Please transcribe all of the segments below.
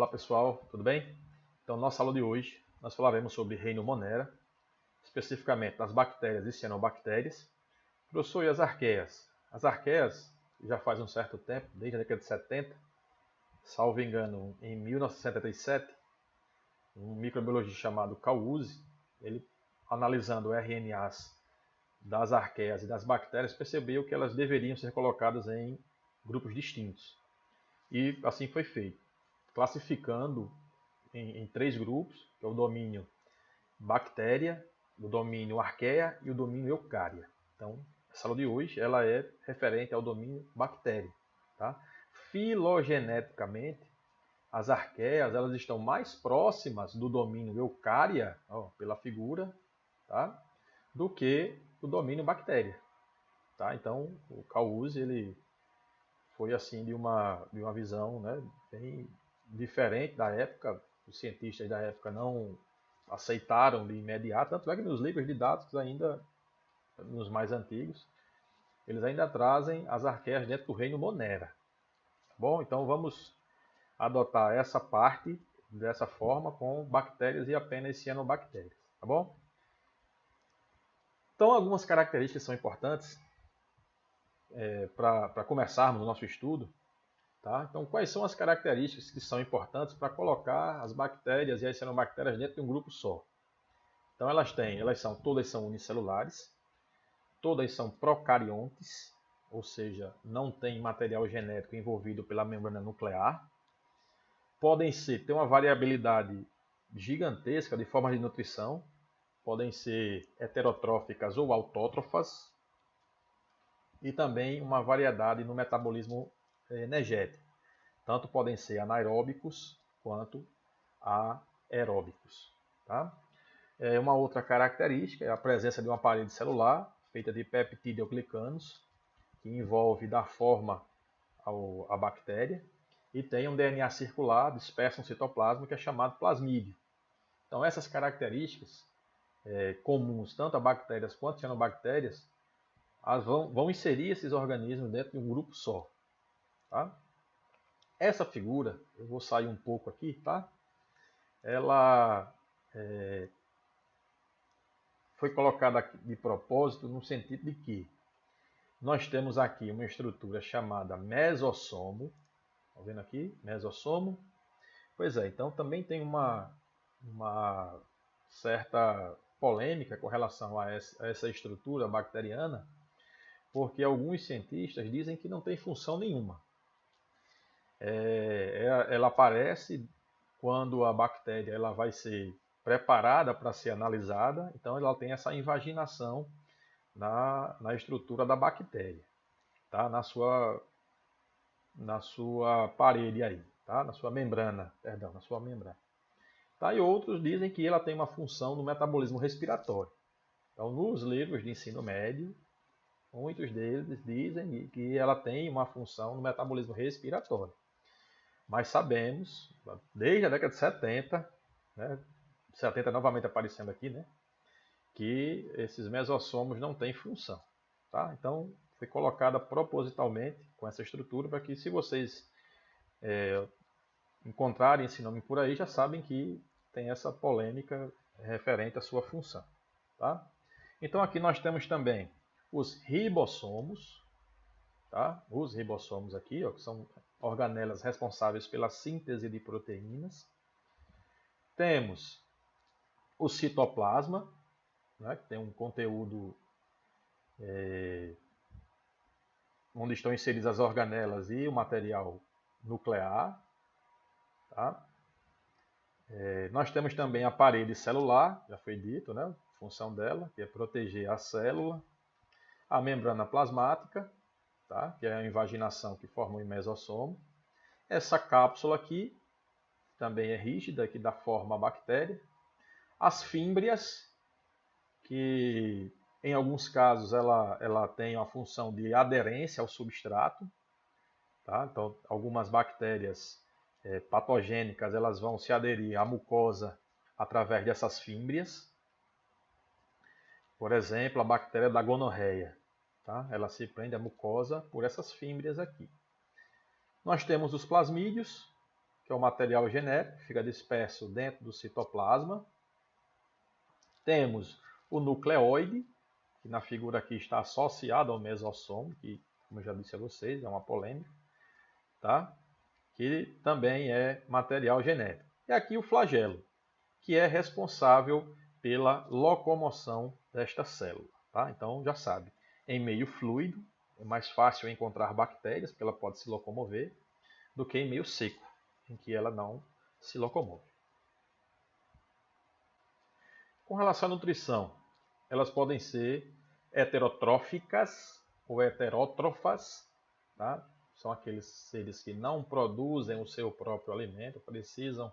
Olá pessoal, tudo bem? Então, nossa aula de hoje, nós falaremos sobre reino Monera, especificamente das bactérias e cianobactérias. Professor, e as arqueias? As arqueias, já faz um certo tempo, desde a década de 70, salvo engano, em 1977, um microbiologista chamado Causi, ele analisando RNAs das arqueias e das bactérias, percebeu que elas deveriam ser colocadas em grupos distintos. E assim foi feito, classificando em três grupos, que é o domínio bactéria, o domínio arqueia e o domínio eucária. Então, essa aula de hoje ela é referente ao domínio bactéria. Tá? Filogeneticamente, as arqueias elas estão mais próximas do domínio eucária, pela figura, tá? Do que o domínio bactéria. Tá? Então, o Causi ele foi assim de uma visão, né, bem diferente da época. Os cientistas da época não aceitaram de imediato, tanto é que nos livros didáticos ainda, nos mais antigos, eles ainda trazem as arqueias dentro do reino Monera. Tá bom? Então vamos adotar essa parte dessa forma com bactérias e apenas cianobactérias. Tá bom? Então algumas características são importantes para começarmos o nosso estudo. Tá? Então, quais são as características que são importantes para colocar as bactérias e as cianobactérias dentro de um grupo só? Então, todas são unicelulares, todas são procariontes, ou seja, não tem material genético envolvido pela membrana nuclear. Podem ter uma variabilidade gigantesca de formas de nutrição, podem ser heterotróficas ou autótrofas, e também uma variedade no metabolismo energético. Tanto podem ser anaeróbicos quanto aeróbicos. Tá? Uma outra característica é a presença de uma parede celular feita de peptidoglicanos, que envolve da forma a bactéria, e tem um DNA circular disperso no citoplasma que é chamado plasmídio. Então essas características comuns tanto a bactérias quanto a cianobactérias vão inserir esses organismos dentro de um grupo só. Tá? Essa figura, eu vou sair um pouco aqui, tá? Ela foi colocada aqui de propósito no sentido de que nós temos aqui uma estrutura chamada mesossomo. Está vendo aqui? Mesossomo. Pois é, então também tem uma certa polêmica com relação a essa estrutura bacteriana, porque alguns cientistas dizem que não tem função nenhuma. Ela aparece quando a bactéria ela vai ser preparada para ser analisada, então ela tem essa invaginação na estrutura da bactéria, tá? na sua parede aí, tá? na sua membrana. Tá? E outros dizem que ela tem uma função no metabolismo respiratório. Então, nos livros de ensino médio, muitos deles dizem que ela tem uma função no metabolismo respiratório. Mas sabemos, desde a década de 70, né, 70 novamente aparecendo aqui, né, que esses mesossomos não têm função. Tá? Então, foi colocada propositalmente com essa estrutura para que, se vocês encontrarem esse nome por aí, já sabem que tem essa polêmica referente à sua função. Tá? Então, aqui nós temos também os ribossomos. Tá? Os ribossomos aqui, que são organelas responsáveis pela síntese de proteínas. Temos o citoplasma, né, que tem um conteúdo onde estão inseridas as organelas e o material nuclear. Tá? Nós temos também a parede celular, já foi dito, né, a função dela, que é proteger a célula. A membrana plasmática, tá? Que é a invaginação que forma o mesossomo. Essa cápsula aqui também é rígida, que dá forma à bactéria. As fímbrias, que em alguns casos ela tem a função de aderência ao substrato. Tá? Então, algumas bactérias patogênicas elas vão se aderir à mucosa através dessas fímbrias. Por exemplo, a bactéria da gonorreia. Tá? Ela se prende à mucosa por essas fímbrias aqui. Nós temos os plasmídios, que é o material genético, que fica disperso dentro do citoplasma. Temos o nucleoide, que na figura aqui está associado ao mesossomo, que, como eu já disse a vocês, é uma polêmica, tá? Que também é material genético. E aqui o flagelo, que é responsável pela locomoção desta célula. Tá? Então já sabe, em meio fluido é mais fácil encontrar bactérias, porque ela pode se locomover, do que em meio seco, em que ela não se locomove. Com relação à nutrição, elas podem ser heterotróficas ou heterótrofas, tá? São aqueles seres que não produzem o seu próprio alimento, precisam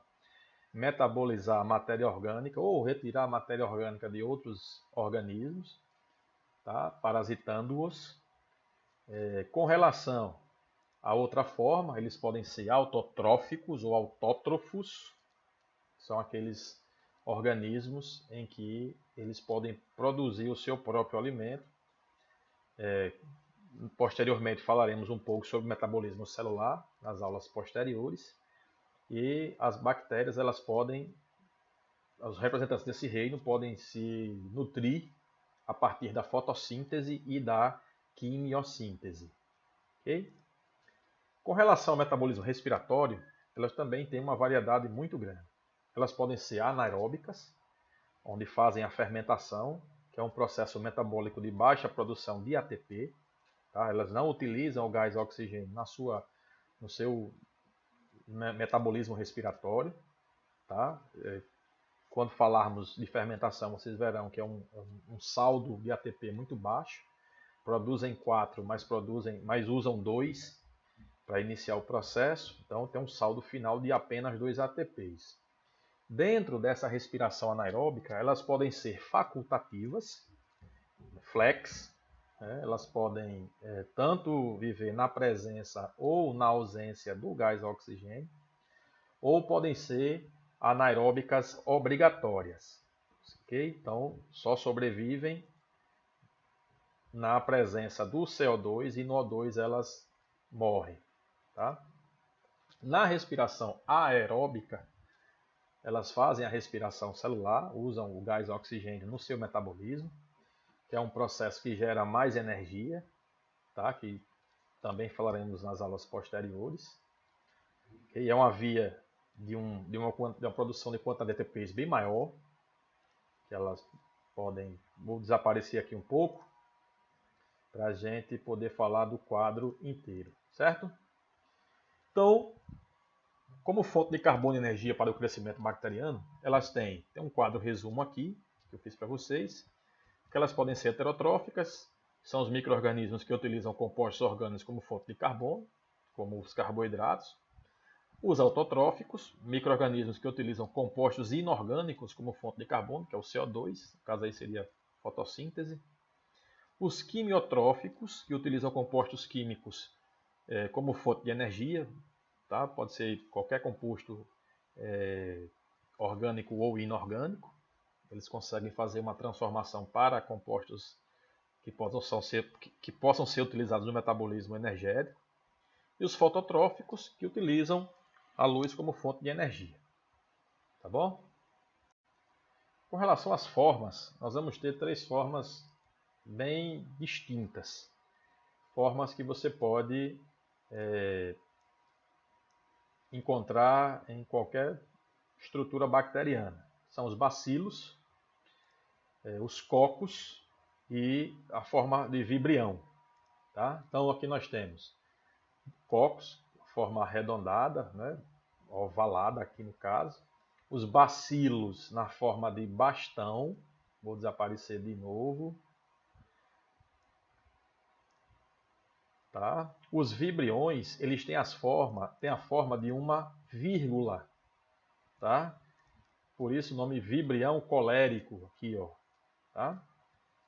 metabolizar a matéria orgânica ou retirar a matéria orgânica de outros organismos, tá? Parasitando-os. Com relação a outra forma, eles podem ser autotróficos ou autótrofos, são aqueles organismos em que eles podem produzir o seu próprio alimento. Posteriormente falaremos um pouco sobre o metabolismo celular nas aulas posteriores. E as bactérias, elas podem, os representantes desse reino podem se nutrir a partir da fotossíntese e da quimiossíntese. Okay? Com relação ao metabolismo respiratório, elas também têm uma variedade muito grande. Elas podem ser anaeróbicas, onde fazem a fermentação, que é um processo metabólico de baixa produção de ATP. Tá? Elas não utilizam o gás oxigênio no seu metabolismo respiratório. Tá? Quando falarmos de fermentação, vocês verão que é um saldo de ATP muito baixo. Produzem 4, mas usam 2 para iniciar o processo. Então tem um saldo final de apenas 2 ATPs. Dentro dessa respiração anaeróbica, elas podem ser facultativas, flex, né? Elas podem tanto viver na presença ou na ausência do gás oxigênio, ou podem ser anaeróbicas obrigatórias. Okay? Então, só sobrevivem na presença do CO2 e no O2 elas morrem. Tá? Na respiração aeróbica, elas fazem a respiração celular, usam o gás oxigênio no seu metabolismo, que é um processo que gera mais energia, tá? Que também falaremos nas aulas posteriores. Okay? É uma via de uma produção de quantidade de ATPs bem maior, que elas podem... Vou desaparecer aqui um pouco, para a gente poder falar do quadro inteiro, certo? Então, como fonte de carbono e energia para o crescimento bacteriano, elas têm um quadro resumo aqui, que eu fiz para vocês, que elas podem ser heterotróficas, são os micro-organismos que utilizam compostos orgânicos como fonte de carbono, como os carboidratos. Os autotróficos, micro-organismos que utilizam compostos inorgânicos como fonte de carbono, que é o CO2, no caso aí seria fotossíntese. Os quimiotróficos, que utilizam compostos químicos como fonte de energia, tá? Pode ser qualquer composto orgânico ou inorgânico. Eles conseguem fazer uma transformação para compostos que possam ser utilizados no metabolismo energético. E os fototróficos, que utilizam a luz como fonte de energia. Tá bom? Com relação às formas, nós vamos ter 3 formas bem distintas. Formas que você pode encontrar em qualquer estrutura bacteriana. São os bacilos, os cocos e a forma de vibrião. Tá? Então aqui nós temos cocos, forma arredondada, né? Ovalada aqui no caso. Os bacilos na forma de bastão. Vou desaparecer de novo. Tá? Os vibriões, eles têm a forma de uma vírgula. Tá? Por isso o nome vibrião colérico aqui, ó. Tá?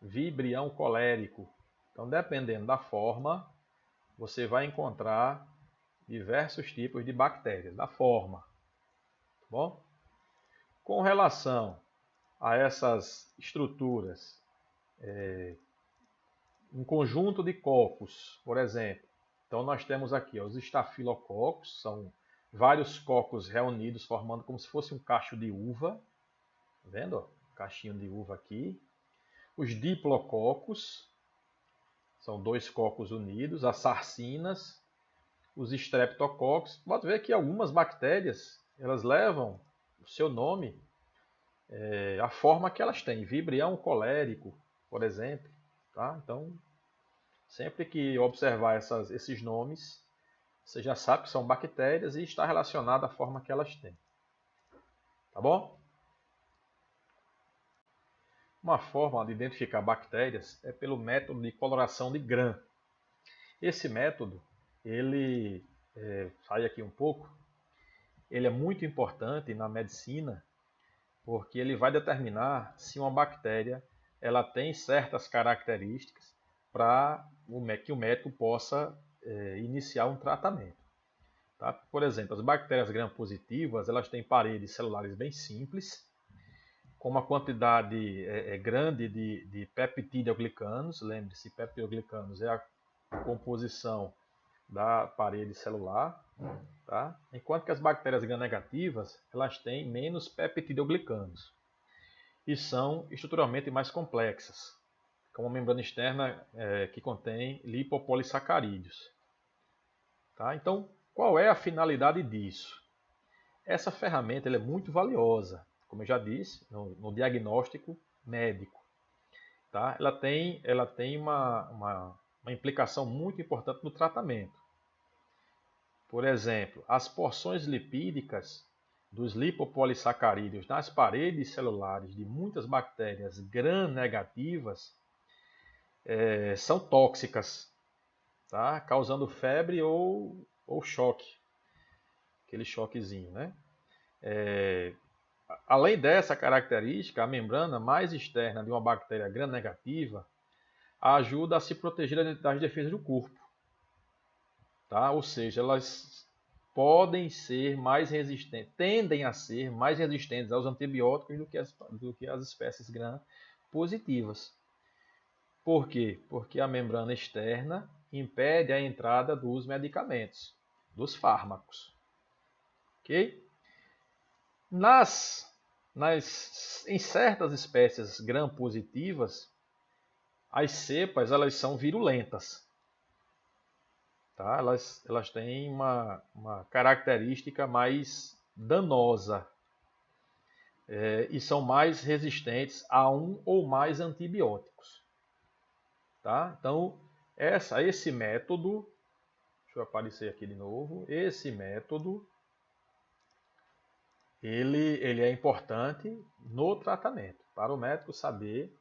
Vibrião colérico. Então, dependendo da forma, você vai encontrar diversos tipos de bactérias, da forma. Tá bom? Com relação a essas estruturas, um conjunto de cocos, por exemplo. Então nós temos aqui os estafilococos, são vários cocos reunidos formando como se fosse um cacho de uva. Tá vendo? Ó? Um cachinho de uva aqui. Os diplococos, são 2 cocos unidos. As sarcinas, os streptococcus. Pode ver que algumas bactérias, elas levam o seu nome, a forma que elas têm. Vibrião colérico, por exemplo. Tá? Então, sempre que observar esses nomes, você já sabe que são bactérias e está relacionado à forma que elas têm. Tá bom? Uma forma de identificar bactérias é pelo método de coloração de Gram. Esse método, ele sai aqui um pouco, ele é muito importante na medicina porque ele vai determinar se uma bactéria ela tem certas características para que o médico possa iniciar um tratamento. Tá? Por exemplo, as bactérias gram-positivas elas têm paredes celulares bem simples, com uma quantidade grande de peptidoglicanos. Lembre-se, peptidoglicanos é a composição da parede celular. Tá? Enquanto que as bactérias gram-negativas elas têm menos peptidoglicanos e são estruturalmente mais complexas, com uma membrana externa que contém lipopolissacarídeos. Tá? Então, qual é a finalidade disso? Essa ferramenta ela é muito valiosa, como eu já disse, no diagnóstico médico. Tá? Ela tem uma implicação muito importante no tratamento. Por exemplo, as porções lipídicas dos lipopolissacarídeos nas paredes celulares de muitas bactérias gram-negativas são tóxicas, tá? Causando febre ou choque, aquele choquezinho, né? Além dessa característica, a membrana mais externa de uma bactéria gram-negativa ajuda a se proteger das defesas do corpo. Tá? Ou seja, elas podem ser mais resistentes, tendem a ser mais resistentes aos antibióticos do que as espécies gram-positivas. Por quê? Porque a membrana externa impede a entrada dos medicamentos, dos fármacos. Ok? Em certas espécies gram-positivas, as cepas elas são virulentas. Tá? Elas têm uma característica mais danosa e são mais resistentes a um ou mais antibióticos. Tá? Então, esse método, deixa eu aparecer aqui de novo, esse método ele é importante no tratamento, para o médico saber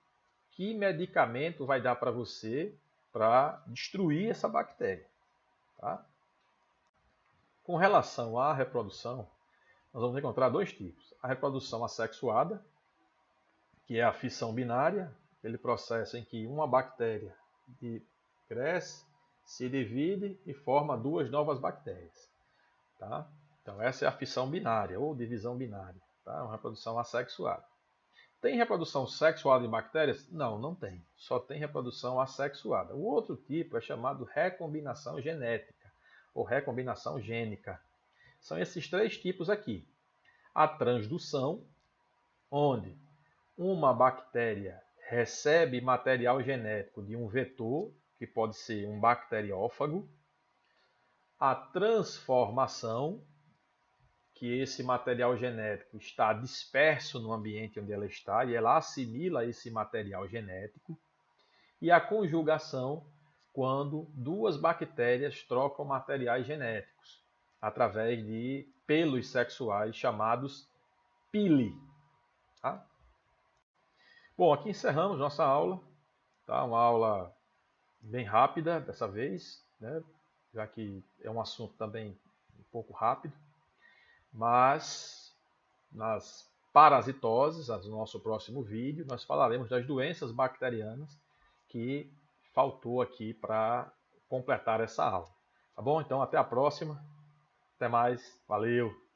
que medicamento vai dar para você para destruir essa bactéria. Tá? Com relação à reprodução, nós vamos encontrar 2 tipos. A reprodução assexuada, que é a fissão binária, aquele processo em que uma bactéria cresce, se divide e forma 2 novas bactérias. Tá? Então essa é a fissão binária ou divisão binária, tá? Uma reprodução assexuada. Tem reprodução sexuada em bactérias? Não, não tem. Só tem reprodução assexuada. O outro tipo é chamado recombinação genética ou recombinação gênica. São esses 3 tipos aqui. A transdução, onde uma bactéria recebe material genético de um vetor, que pode ser um bacteriófago. A transformação, que esse material genético está disperso no ambiente onde ela está e ela assimila esse material genético. E a conjugação, quando 2 bactérias trocam materiais genéticos através de pelos sexuais chamados pili. Tá? Bom, aqui encerramos nossa aula. Tá? Uma aula bem rápida dessa vez, né? Já que é um assunto também um pouco rápido. Mas nas parasitoses, no nosso próximo vídeo, nós falaremos das doenças bacterianas que faltou aqui para completar essa aula. Tá bom? Então até a próxima. Até mais. Valeu!